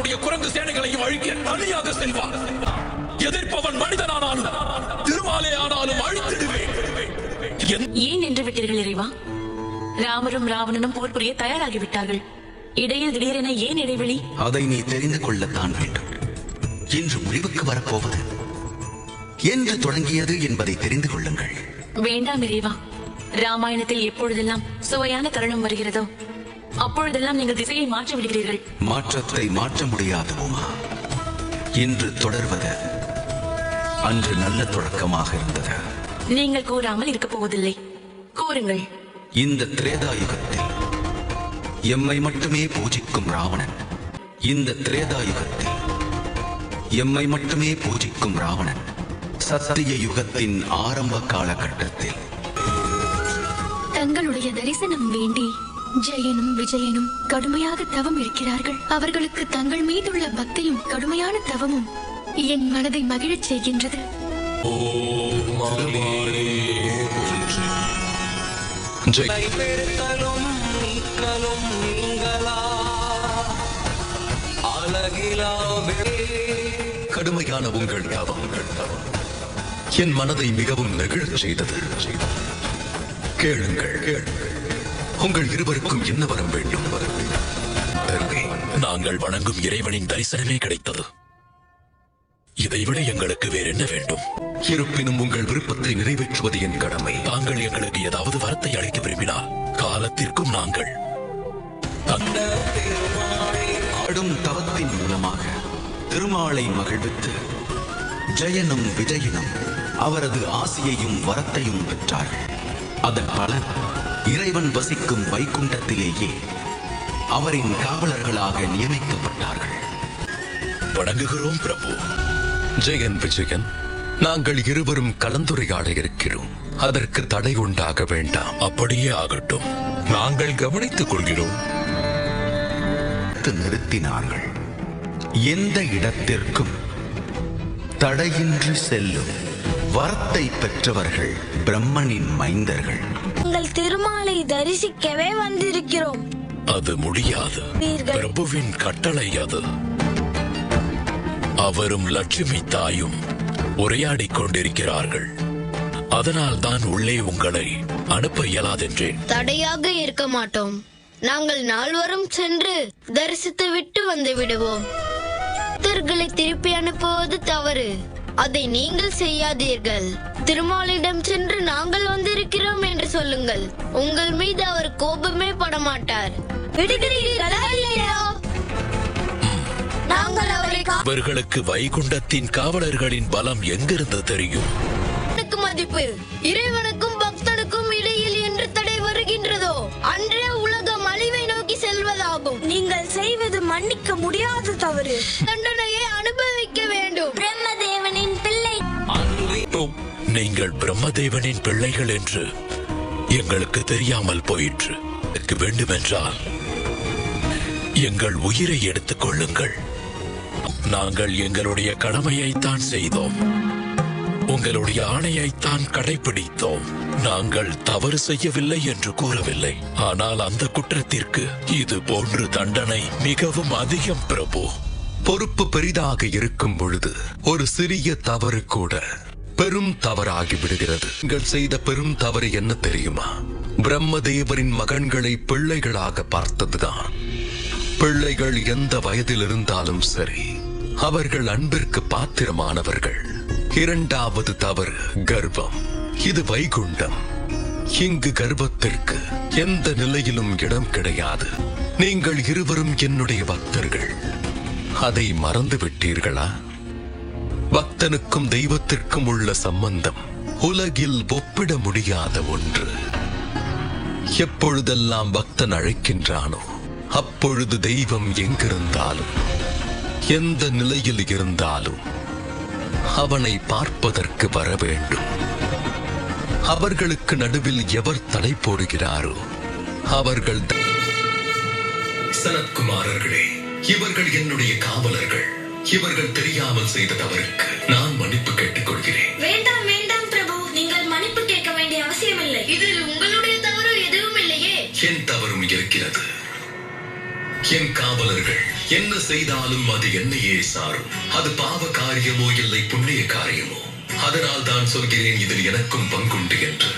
ராவணனுடைய குரங்கு சேனைகளையும் அழிக்க தனியாக செல்வார். எதிர்ப்பவன் மனிதனானாலும் திருமாலே ஆனாலும் அழித்திடுவேன். ஏன் நின்று விட்டீர்கள் இறைவா? ராமரும் ராவணனும் போர் புரிய தயாராகிவிட்டார்கள். இடையில் திடீரென ஏன் இடைவெளி? அதை நீ தெரிந்து கொள்ளத்தான் வேண்டும். இன்று முடிவுக்கு வரப்போவது என்று தொடங்கியது என்பதை தெரிந்து கொள்ளுங்கள். வேண்டாம் இறைவா. ராமாயணத்தில் எப்பொழுதெல்லாம் சுவையான தருணம் வருகிறதோ அப்பொழுதெல்லாம் நீங்கள் திசையை மாற்றி விடுகிறீர்கள். மாற்றத்தை மாற்ற முடியாது உமா. இன்று தொடர்வது அன்று நல்ல தொடக்கமாக இருந்தது. நீங்கள் கூறாமல் இருக்க போவதில்லை. கூறுங்கள். இந்த திரேதாயுகத்தில் எம்மை மட்டுமே பூஜிக்கும் ராவணன், இந்த திரேதாயுகத்தில் எம்மை மட்டுமே பூஜிக்கும் ராவணன் சத்திய யுகத்தின் ஆரம்ப காலகட்டத்தில் தங்களுடைய தரிசனம் வேண்டி ஜெயனும் விஜயனும் கடுமையாக தவம் இருக்கிறார்கள். அவர்களுக்கு தங்கள் மீதுள்ள பக்தியும் கடுமையான தவமும் என் மனதை மகிழச் செய்கின்றது. கடுமையான உங்கள் தவம் என் மனதை மிகவும் நெகிழச் செய்தது. கேளுங்கள், உங்கள் இருவருக்கும் என்ன வரம் வேண்டும்? நாங்கள் வணங்கும் இறைவனின் தரிசனமே கிடைத்தது. இதைவிட எங்களுக்கு வேற என்ன வேண்டும்? இருப்பினும் உங்கள் விருப்பத்தை நிறைவேற்றுவது என் கடமை. தாங்கள் எங்களுக்கு ஏதாவது வரத்தை அளிக்க விரும்பினால் காலத்திற்கும் நாங்கள் ஆடும் தவத்தின் மூலமாக திருமாலை மகிழ்வித்து ஜெயனும் விஜயனும் அவரது ஆசியையும் வரத்தையும் பெற்றார்கள். அதன் பலன் இறைவன் வசிக்கும் வைகுண்டத்திலேயே அவரின் காவலர்களாக நியமிக்கப்பட்டார்கள். வணங்குகிறோம் பிரபு. ஜெயன் விஜயன், நாங்கள் இருவரும் கலந்துரையாட இருக்கிறோம். அதற்கு தடை உண்டாக வேண்டாம். அப்படியே ஆகட்டும், நாங்கள் கவனித்துக் கொள்கிறோம். நிறுத்தினார்கள். எந்த இடத்திற்கும் தடையின்றி செல்லும் வரத்தை பெற்றவர்கள் பிரம்மனின் மைந்தர்கள். உங்கள் திருமாலை தரிசிக்கவே வந்திருக்கிறோம். அது முடியாது. பிரபுவின் கட்டளை அது. அவரும் லட்சுமி தாயும் உரையாடிக் கொண்டிருக்கிறார்கள். அதனால் தான் உள்ளே உங்களை அனுப்ப இயலாதென்றேன். தடையாக இருக்க மாட்டோம். நாங்கள் நால்வரும் சென்று தரிசித்து விட்டு வந்து விடுவோம். பக்தர்களை திருப்பி அனுப்புவது தவறு. அதை நீங்கள் செய்யாதீர்கள். திருமாலிடம் சென்று நாங்கள் வந்திருக்கிறோம் என்று சொல்லுங்கள். உங்கள் மீது அவர் கோபமே படமாட்டார். நாங்கள் அவரை அவர்களுக்கு வைகுண்டத்தின் காவலர்களின் பலம் எங்கிருந்து தெரியும்? மதிப்பு இறைவனுக்கும் பக்தனுக்கும் இடையில் என்று தடை வருகின்றதோ அன்றே உலகம் அழிவை நோக்கி செல்வதாகும். நீங்கள் செய்வது மன்னிக்க முடியாத தவறு. தண்டனையை அனுபவிக்க வேண்டும். பிரம்மதேவனின் பிள்ளை. நீங்கள் பிரம்மதேவனின் பிள்ளைகள் என்று எங்களுக்கு தெரியாமல் போயிற்று. வேண்டுமென்றால் எங்கள் உயிரை எடுத்துக் கொள்ளுங்கள். நாங்கள் எங்களுடைய கடமையைத்தான் செய்தோம். உங்களுடைய ஆணையைத்தான் கடைபிடித்தோம். நாங்கள் தவறு செய்யவில்லை என்று கூறவில்லை. ஆனால் அந்த குற்றத்திற்கு இது போன்று தண்டனை மிகவும் அதிகம் பிரபு. பொறுப்பு பெரிதாக இருக்கும் பொழுது ஒரு சிறிய தவறு கூட பெரும் தவறாகி விடுகிறது. நீங்கள் செய்த பெரும் தவறு என்ன தெரியுமா? பிரம்மதேவரின் மகன்களை பிள்ளைகளாக பார்த்ததுதான். பிள்ளைகள் எந்த வயதில் இருந்தாலும் சரி, அவர்கள் அன்பிற்கு பாத்திரமானவர்கள். இரண்டாவது தவறு கர்வம். இது வைகுண்டம். இங்கு கர்வத்திற்கு எந்த நிலையிலும் இடம் கிடையாது. நீங்கள் இருவரும் என்னுடைய பக்தர்கள். அதை மறந்து விட்டீர்களா? பக்தனுக்கும் தெய்வத்திற்கும் உள்ள சம்பந்தம் உலகில் ஒப்பிட முடியாத ஒன்று. எப்பொழுதெல்லாம் பக்தன் அழைக்கின்றானோ அப்பொழுது தெய்வம் எங்கிருந்தாலும் எந்த நிலையில் இருந்தாலும் அவனை பார்ப்பதற்கு வர வேண்டும். அவர்களுக்கு நடுவில் எவர் தடை போடுகிறாரோ அவர்கள் சனத்குமாரர்களே, இவர்கள் என்னுடைய காவலர்கள். இவர்கள் தெரியாமல் செய்த தவறுக்கு நான் மன்னிப்பு கேட்டுக் கொள்கிறேன். வேண்டாம் வேண்டாம் பிரபு, நீங்கள் மன்னிப்பு கேட்க வேண்டிய அவசியம் இல்லை. இதில் உங்களுடைய தவறு எதுவும் இல்லையே. என் தவறும் இருக்கிறது. என் காவலர்கள் என்ன செய்தாலும் அது என்னையே சாரும். அது பாவ காரியமோ இல்லை புண்ணிய காரியமோ, அதனால் தான் சொல்கிறேன் இதில் எனக்கும் பங்குண்டு என்று.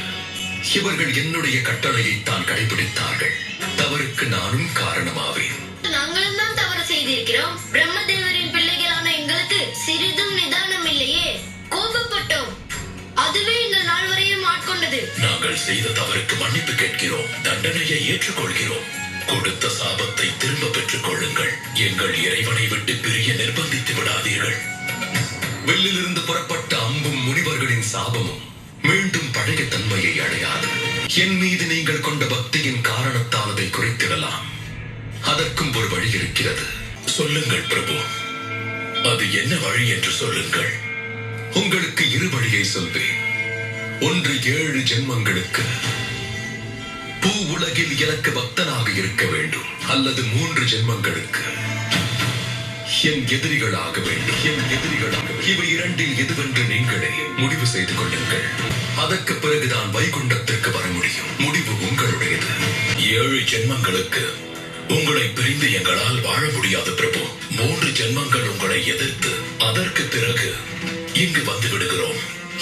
இவர்கள் என்னுடைய கட்டளையை தான் கடைபிடித்தார்கள். தவறுக்கு நானும் காரணமாவேன். நாங்களும் தான் தவறு செய்திருக்கிறோம். பிரம்மதேவரின் பிள்ளைகளான எங்களுக்கு சிறிதும் நிதானம் இல்லையே. கோபப்பட்டோம், அதுவே இந்த நாள் வரையும் ஆட்கொண்டது. நாங்கள் செய்த தவறுக்கு மன்னிப்பு கேட்கிறோம், தண்டனையை ஏற்றுக்கொள்கிறோம். கொடுத்த சாபத்தை திரும்ப பெற்றுக் கொள்ளுங்கள். எங்கள் இறைவனை விட்டு பிரிய நிர்பந்தித்து விடாதீர்கள். வெள்ளிலிருந்து புறப்பட்ட அம்பும் முனிவர்களின் சாபமும் மீண்டும் பழைய தன்மையை அடையாது. என் மீது நீங்கள் கொண்ட பக்தியின் காரணத்தால் அதை குறைத்திடலாம். அதற்கும் ஒரு வழி இருக்கிறது. சொல்லுங்கள் பிரபு, அது என்ன வழி என்று சொல்லுங்கள். உங்களுக்கு இரு வழியை சொல்வேன். ஒன்று 7 ஜென்மங்களுக்கு பூ உலகில் எனக்கு பக்தனாக இருக்க வேண்டும், அல்லது 3 ஜென்மங்களுக்கு என் எதிரிகளாக வேண்டும். இவை இரண்டில் எதுவென்று நீங்களே முடிவு செய்து கொள்ளுங்கள். அதற்கு பிறகுதான் வைகுண்டத்திற்கு வர முடியும். முடிவு உங்களுடையது. 7 ஜென்மங்களுக்கு உங்களை பிரிந்து எங்களால் வாழ முடியாது பிரபு. 3 ஜென்மங்கள் உங்களை எதிர்த்து அதற்கு பிறகு இங்கு வந்து விடுகிறோம்.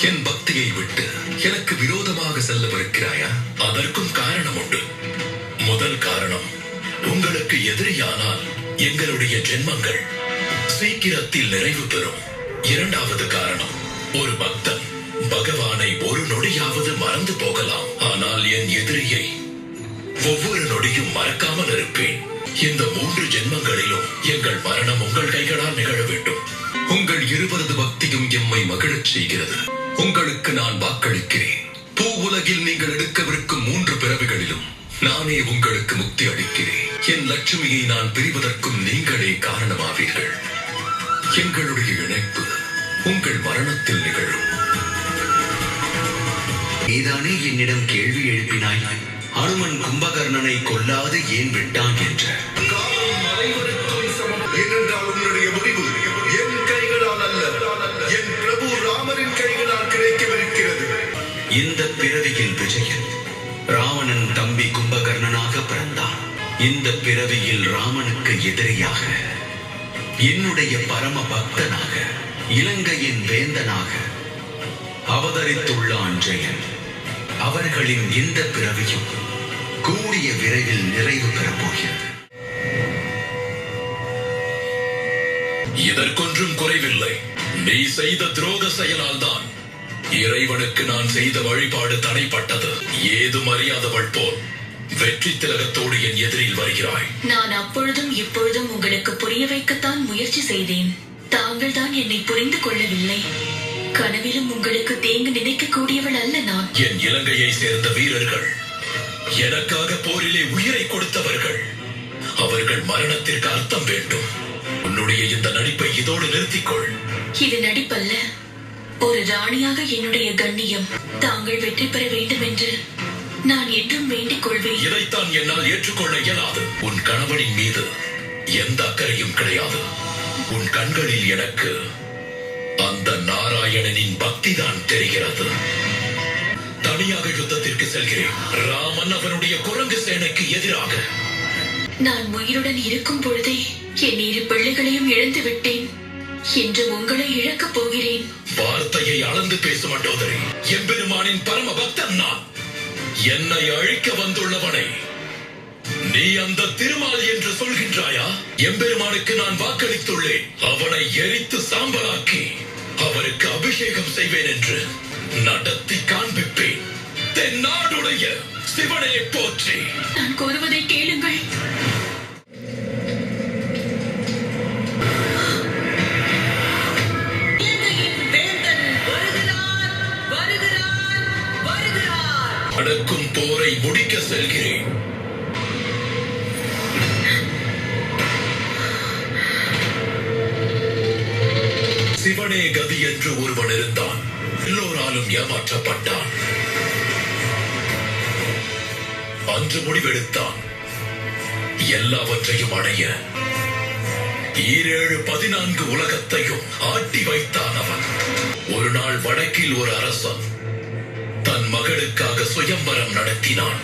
என் பக்தியை விட்டு எனக்கு விரோதமாக செல்லவிருக்கிறாயா? அதற்கும் காரணம் உண்டு. முதல் காரணம், உங்களுக்கு எதிரியானால் எங்களுடைய ஜென்மங்கள் சீக்கிரத்தில் நிறைவு பெறும். இரண்டாவது காரணம், ஒரு பக்தன் பகவானை ஒரு நொடியாவது மறந்து போகலாம். ஆனால் என் எதிரியை ஒவ்வொரு நொடியும் மறக்காமல் இருப்பேன். இந்த 3 ஜென்மங்களிலும் எங்கள் மரணம் உங்கள் கைகளால் நிகழ வேண்டும். உங்கள் இருவரது பக்தியும் எம்மை மகிழச் செய்கிறது. உங்களுக்கு நான் வாக்களிக்கிறேன். பூ உலகில் நீங்கள் எடுக்கவிருக்கும் 3 பிறவிகளிலும் நானே உங்களுக்கு முக்தி அளிக்கிறேன். என் லட்சுமியை நான் பிரிவதற்கும் நீங்களே காரணமாவீர்கள். எங்களுடைய இணைப்பு உங்கள் மரணத்தில் நிகழும். நீதானே என்னிடம் கேள்வி எழுப்பினாய், அனுமன் கும்பகர்ணனை கொல்லாது ஏன் விட்டான் என்ற. ஏனென்றால் உன்னுடைய முடிவு என் கைகளால் அல்ல, என் பிரபு ராமரின் கைகளால் கிடைக்கவிருக்கிறது. இந்த பிறவியில் விஜயன் ராவணன் தம்பி கும்பகர்ணனாக பிறந்தான். இந்த பிறவியில் ராமனுக்கு எதிரியாக, என்னுடைய பரம பக்தனாக, இலங்கையின் வேந்தனாக அவதரித்துள்ளான் ஜெயன். அவர்களின் இந்த பிறவியும் கூடிய விரைவில் நிறைவு பெறப் போகிறது. இதற்கொன்றும் குறைவில்லை. நீ செய்த துரோக செயலால் தான் இறைவனுக்கு நான் செய்த வழிபாடு தடைப்பட்டது. ஏதும் அறியாதவள் போல் வெற்றி திலகத்தோடு என் எதிரில் வருகிறாய். நான் அப்பொழுதும் இப்பொழுதும் உங்களுக்கு புரிய வைக்கத்தான் முயற்சி செய்தேன். தாங்கள் தான் என்னை புரிந்து கொள்ளவில்லை. கனவிலும் உங்களுக்கு தீங்கு நினைக்க கூடியவள் அல்ல நான். என் இலங்கையை சேர்ந்த வீரர்கள் எனக்காக போரிலே உயிரை கொடுத்தவர்கள். அவர்கள் மரணத்திற்கு அர்த்தம் வேண்டும். உன்னுடைய இந்த நடிப்பை இதோடு நிறுத்திக்கொள். இது நடிப்பல்ல, ஒரு ராணியாக என்னுடைய கண்ணியம். தாங்கள் வெற்றி பெற வேண்டும் என்று நான் என்றும் வேண்டிக் கொள்வேன். இதைத்தான் என்னால் ஏற்றுக்கொள்ள இயலாது. உன் கணவனின் மீது எந்த அக்கறையும் கிடையாது. உன் கண்களில் எனக்கு அந்த நாராயணனின் பக்தி தான் தெரிகிறது. தனியாக யுத்தத்திற்கு செல்கிறேன். ராமன் அவனுடைய குரங்கு சேனைக்கு எதிராக. நான் உயிருடன் இருக்கும் பொழுதே என் 2 பிள்ளைகளையும் இழந்து விட்டேன். இன்று உங்களை இழக்கப் போகிறேன். வார்த்தையை அளந்து பேசும் மண்டோதரி. எம்பெருமானின் பரம பக்தன் நான். என்னை அழிக்க வந்துள்ளவனை நீ அந்த திருமால் என்று சொல்கின்றாயா? எம்பெருமானுக்கு நான் வாக்களித்துள்ளேன். அவனை எரித்து சாம்பலாக்கி அவருக்கு அபிஷேகம் செய்வேன் என்று நடத்தி காண்பிப்பேன். தென்னாடுடைய சிவனை போற்றி. நான் கூறுவதை கேளுங்கள். நடக்கும் போரை முடிக்க செல்கிறேன். சிவனே கதி என்று ஒருவன் இருந்தான். எல்லோராலும் ஏமாற்றப்பட்டான். அன்று முடிவெடுத்தான். எல்லாவற்றையும் அடைய 14 உலகத்தையும் ஆட்டி வைத்தான் அவன். ஒரு நாள் வடக்கில் ஒரு அரசன் தன் மகளுக்காக சுயம்பரம் நடத்தினான்.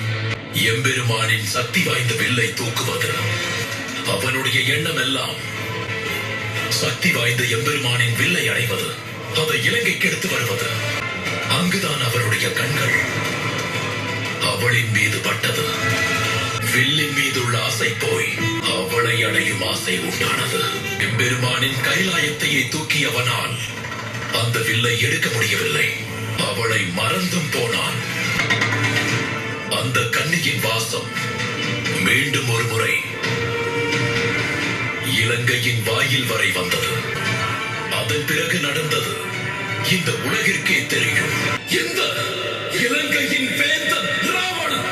எம்பெருமானின் சக்தி வாய்ந்த வில்லை தூக்குவது அவனுடைய எண்ணம் எல்லாம் சக்தி வாய்ந்த எம்பெருமானின் வில்லை அடைவது, அதை இலங்கைக்கு எடுத்து வருவது. அங்குதான் அவருடைய கண்கள் அவளின் மீது பட்டது. வில்லின் மீதுள்ள ஆசை போய் அவளை அடையும் ஆசை உண்டானது. எம்பெருமானின் கைலாயத்தையே தூக்கியவனால் அந்த வில்லை எடுக்க முடியவில்லை. அவளை மறந்தும் போனான். அந்த கன்னியின் வாசம் மீண்டும் ஒரு முறை இலங்கையின் வாயில் வரை வந்தது. அதன் பிறகு நடந்தது இந்த உலகிற்கே தெரியும். இந்த இலங்கையின் வேந்தன் ராவணன்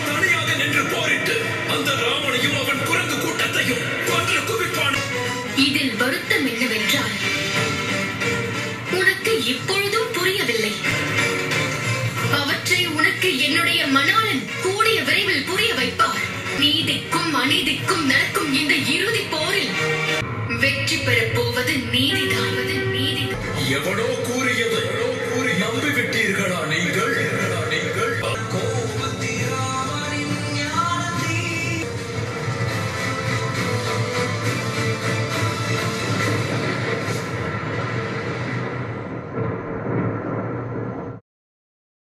தனியாக நின்று போரிட்டு அந்த ராவணையும் அவன் குரங்கு கூட்டத்தையும் கொன்று குவிப்பான். இதில் வருத்தம் என்னவென்றால், உனக்கு இப்பொழுதும் புரியவில்லை. அவற்றை உனக்கு என்னுடைய மணாளன் கூடிய விரைவில் புரிய வைப்பார். நீதிக்கும் அநீதிக்கும் நடக்கும் இந்த இறுதி போரில் வெற்றி பெறப் போவது நீதிதான். எவனோ கூறியதை நம்பிவிட்டீர்களா நீங்கள்?